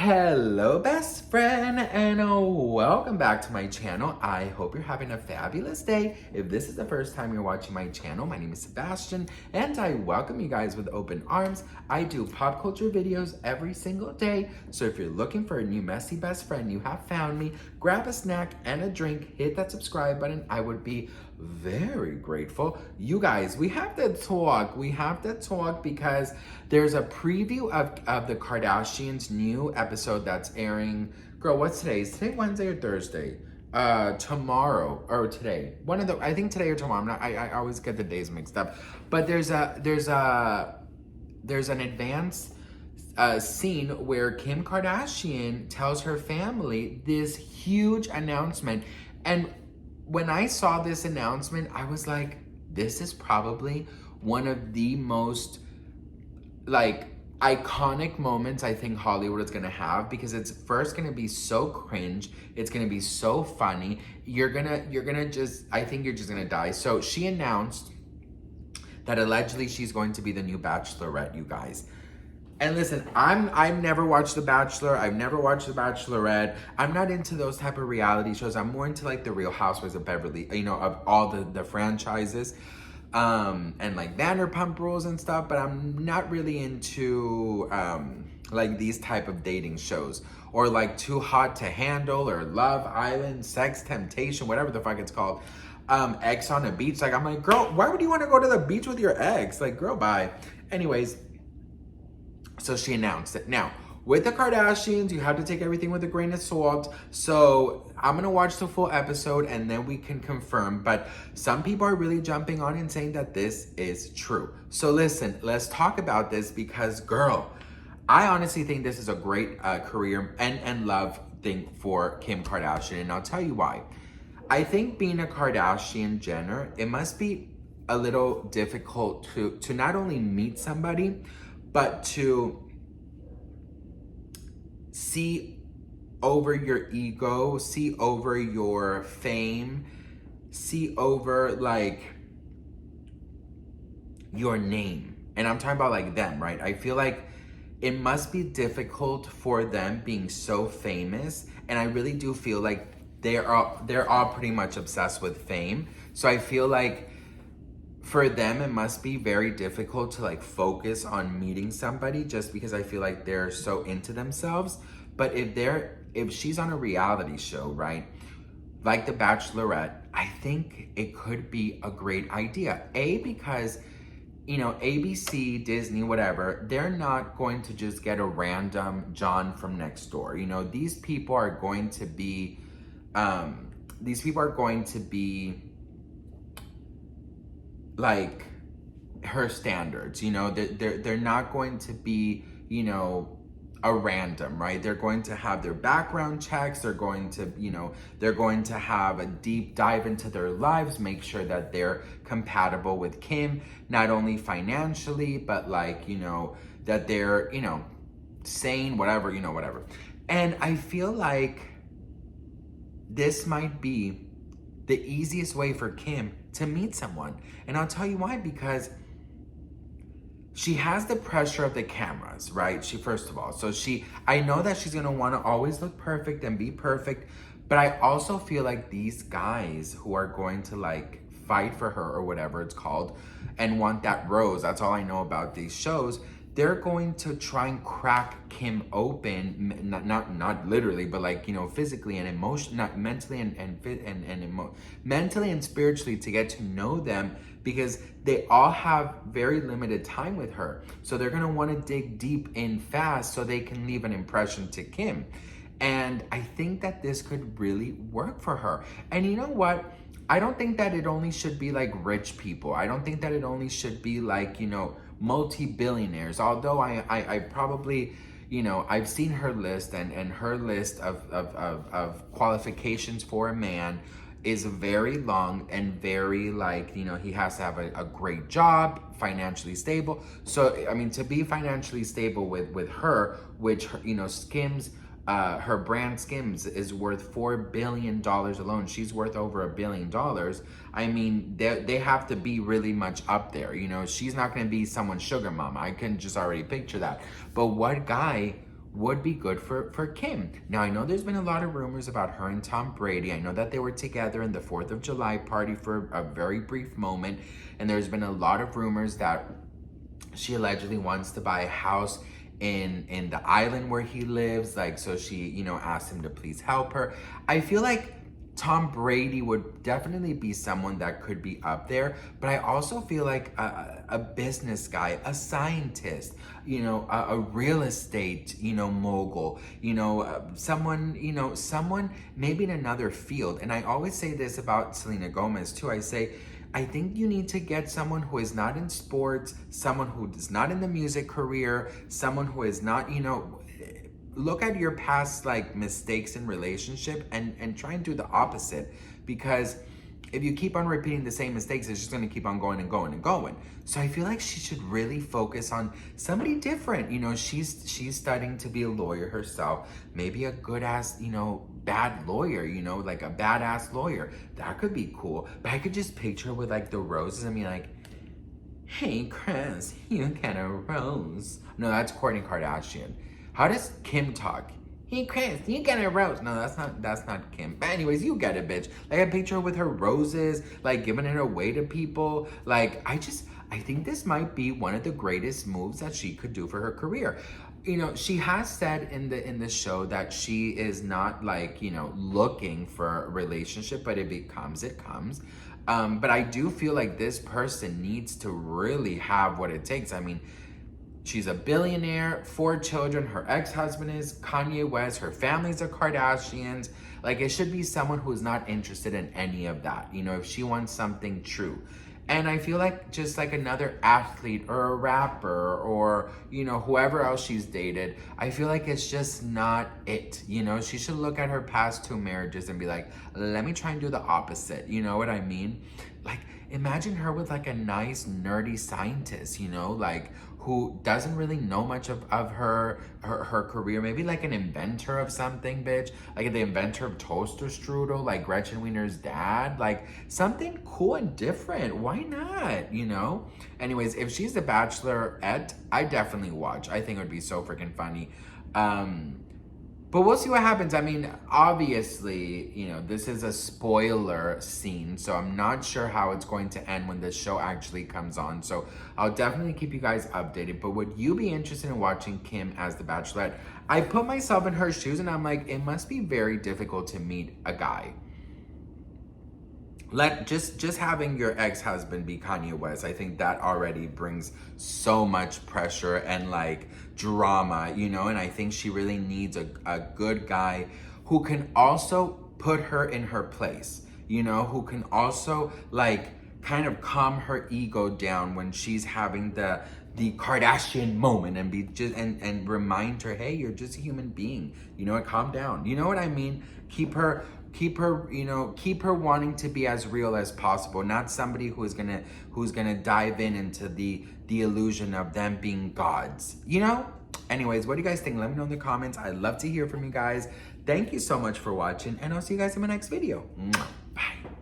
Hello best friend and welcome back to my channel. I hope you're having a fabulous day. If this is the first time you're watching my channel, my name is Sebastian and I welcome you guys with open arms. I do pop culture videos every single day, so if you're looking for a new messy best friend, you have found me. Grab a snack and a drink, hit that subscribe button. I would be very grateful. You guys, we have to talk because there's a preview of the Kardashians' new episode that's airing. Girl, what's today? Is today Wednesday or Thursday? Tomorrow or today. One of the, I think today or tomorrow. I always get the days mixed up. But there's an advanced scene where Kim Kardashian tells her family this huge announcement. And when I saw this announcement, I was like, this is probably one of the most iconic moments I think Hollywood is gonna have, because it's first gonna be so cringe, it's gonna be so funny, you're gonna just, I think you're just gonna die. So she announced that allegedly she's going to be the new Bachelorette, you guys. And listen, I've never watched The Bachelor. I've never watched The Bachelorette. I'm not into those type of reality shows. I'm more into like the Real Housewives of Beverly, you know, of all the franchises. And like Vanderpump Rules and stuff, but I'm not really into like these type of dating shows, or like Too Hot to Handle, or Love Island, Sex Temptation, whatever the fuck it's called. Ex on the Beach. Like, I'm like, girl, why would you want to go to the beach with your ex? Like, girl, bye. Anyways, so she announced it. Now, with the Kardashians, you have to take everything with a grain of salt. So I'm gonna watch the full episode and then we can confirm. But some people are really jumping on and saying that this is true. So listen, let's talk about this because, girl, I honestly think this is a great career and love thing for Kim Kardashian. And I'll tell you why. I think being a Kardashian Jenner, it must be a little difficult to not only meet somebody, but to see over your ego, see over your fame, see over like your name. And I'm talking about like them, right? I feel like it must be difficult for them being so famous. And I really do feel like they're all pretty much obsessed with fame. So I feel like for them, it must be very difficult to like focus on meeting somebody, just because I feel like they're so into themselves. But if she's on a reality show, right, like The Bachelorette, I think it could be a great idea. Because, you know, ABC, Disney, whatever, they're not going to just get a random John from next door. You know, these people are going to be, like her standards, you know, they're not going to be, you know, a random, right? They're going to have their background checks. They're going to, you know, they're going to have a deep dive into their lives, make sure that they're compatible with Kim, not only financially, but like, you know, that they're, you know, sane, whatever, you know, whatever. And I feel like this might be the easiest way for Kim to meet someone. And I'll tell you why, because she has the pressure of the cameras, right? First of all, so I know that she's gonna wanna always look perfect and be perfect, but I also feel like these guys who are going to like fight for her or whatever it's called and want that rose, that's all I know about these shows, they're going to try and crack Kim open, not literally, but like, you know, physically and emotionally, not mentally mentally and spiritually, to get to know them, because they all have very limited time with her. So they're gonna want to dig deep in fast so they can leave an impression to Kim. And I think that this could really work for her. And you know what? I don't think that it only should be like rich people. I don't think that it only should be like, you know, multi-billionaires. Although I probably, you know, I've seen her list, and her list of qualifications for a man is very long and very like, you know, he has to have a great job, financially stable. So, I mean, to be financially stable with her, which, you know, Skims, her brand Skims is worth $4 billion alone. She's worth over $1 billion. I mean, they have to be really much up there. You know, she's not going to be someone's sugar mama. I can just already picture that. But what guy would be good for Kim. Now, I know there's been a lot of rumors about her and Tom Brady. I know that they were together in the 4th of July party for a very brief moment. And there's been a lot of rumors that she allegedly wants to buy a house in the island where he lives. Like, so she, you know, asked him to please help her. I feel like Tom Brady would definitely be someone that could be up there, but I also feel like a business guy, a scientist, you know, a real estate, you know, mogul, you know, someone maybe in another field. And I always say this about Selena Gomez too. I say, I think you need to get someone who is not in sports, someone who is not in the music career, someone who is not, you know, look at your past like mistakes in relationship and try and do the opposite, because if you keep on repeating the same mistakes, it's just going to keep on going and going and going. So I feel like she should really focus on somebody different. You know, she's studying to be a lawyer herself, maybe a good ass, you know, bad lawyer, you know, like a badass lawyer. That could be cool. But I could just picture her with like the roses and be like, hey Chris, you get a rose. No, that's Kourtney Kardashian. How does Kim talk? Hey Chris, you get a rose. No, that's not Kim. But anyways, you get it, bitch. Like, I picture her with her roses, like giving it away to people. Like, I think this might be one of the greatest moves that she could do for her career. You know, she has said in the show that she is not like, you know, looking for a relationship, but if it comes, it comes. But I do feel like this person needs to really have what it takes. I mean, she's a billionaire, 4 children. Her ex-husband is Kanye West. Her family's the Kardashians. Like, it should be someone who's not interested in any of that. You know, if she wants something true. And I feel like just like another athlete or a rapper or, you know, whoever else she's dated, I feel like it's just not it. You know, she should look at her past 2 marriages and be like, let me try and do the opposite. You know what I mean? Like, imagine her with like a nice nerdy scientist, you know, like who doesn't really know much of her career. Maybe like an inventor of something, bitch. Like the inventor of toaster strudel, like Gretchen Wiener's dad. Like something cool and different. Why not, you know? Anyways, if she's the Bachelorette, I definitely watch. I think it would be so freaking funny. But we'll see what happens. I mean, obviously, you know, this is a spoiler scene, so I'm not sure how it's going to end when the show actually comes on. So I'll definitely keep you guys updated. But would you be interested in watching Kim as the Bachelorette? I put myself in her shoes and I'm like, it must be very difficult to meet a guy. Just having your ex-husband be Kanye West, I think that already brings so much pressure and like drama, you know, and I think she really needs a good guy who can also put her in her place, you know, who can also like kind of calm her ego down when she's having the Kardashian moment and be just and remind her, hey, you're just a human being, you know, and calm down. You know what I mean? Keep her, you know, keep her wanting to be as real as possible, not somebody who's gonna dive into the illusion of them being gods, you know? Anyways, what do you guys think? Let me know in the comments. I'd love to hear from you guys. Thank you so much for watching, and I'll see you guys in my next video. Bye.